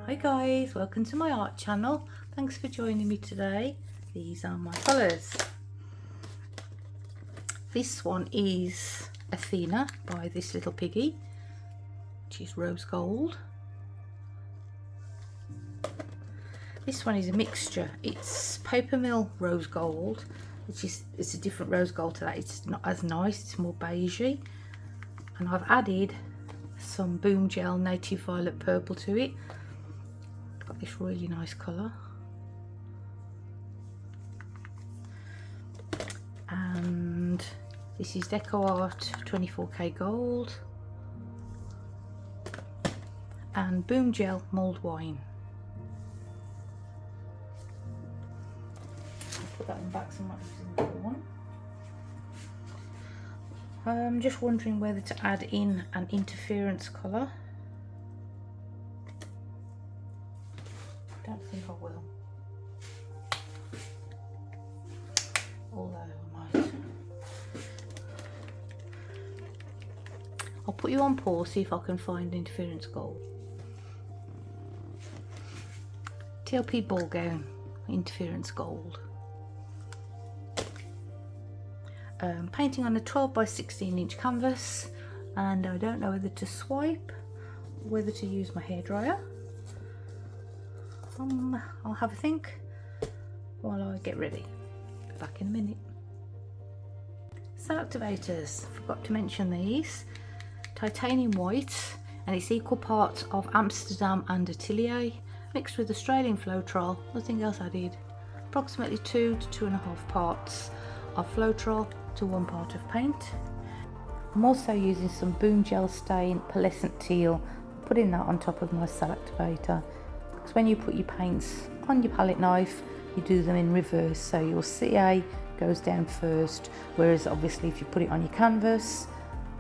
Hi guys, welcome to my art channel. Thanks for joining me today. These are my colours. This one is Athena by this little piggy, which is rose gold. This one is a mixture. It's Papermill rose gold, which is it's a different rose gold to that. It's not as nice, it's more beigey. And I've added some Boomgel Native Violet Purple to it. Got this really nice colour. And this is Decoart 24K Gold and Boomgel Mulled Wine. I'll put that in the back so I might use another one. I'm just wondering whether to add in an interference colour. I don't think I will, although I might. I'll put you on pause, see if I can find interference gold. TLP Ballgown interference gold. Painting on a 12 by 16 inch canvas, and I don't know whether to swipe or whether to use my hairdryer. I'll have a think while I get ready. Be back in a minute. Cell activators, forgot to mention these. Titanium white, and it's equal parts of Amsterdam and Atelier mixed with Australian Floetrol, nothing else added. Approximately 2 to 2.5 parts of Floetrol to 1 part of paint. I'm also using some Boomgel stain Pearlescent Teal, putting that on top of my cell activator, because when you put your paints on your palette knife you do them in reverse, so your CA goes down first, whereas obviously if you put it on your canvas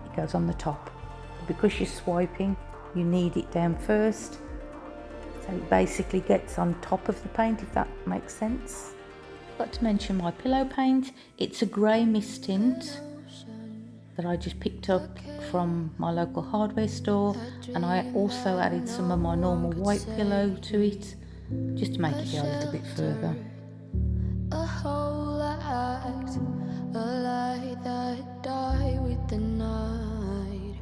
it goes on the top. Because you're swiping you need it down first, so it basically gets on top of the paint, if that makes sense. Got to mention my pillow paint. It's a grey mist tint that I just picked up from my local hardware store, and I also added some of my normal white pillow to it just to make it go a little bit further. A whole act, a light that die with the night.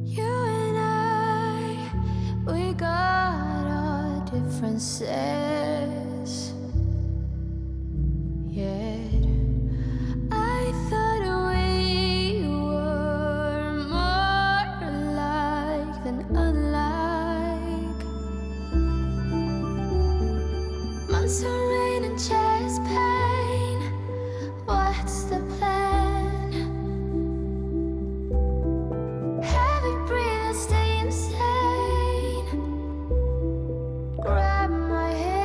You and I, we got our differences. Yet I thought we were more alike than unlike. Months of rain and chest pain, what's the plan? Heavy breathe and stay insane. Grab my hand.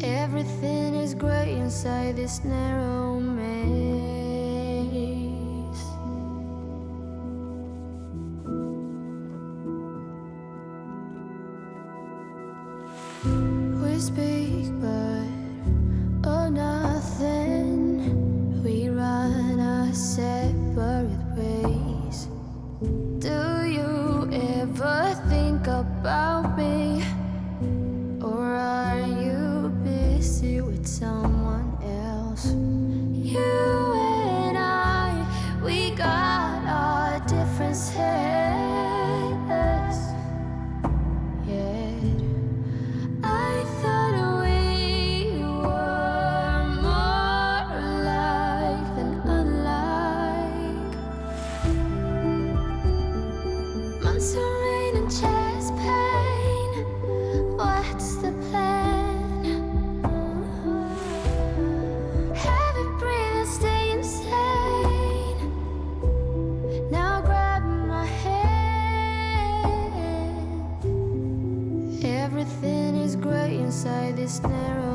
Everything is grey inside this narrow maze. We speak but oh nothing. We run our separate ways. Do you ever think about me? Or are you busy with someone else? You and I, we got our differences. Yet I thought we were more alike than unlike. Months of rain and chest pain, what's the plan? Heavy breathe and stay insane. Now grab my hand. Everything is grey inside this narrow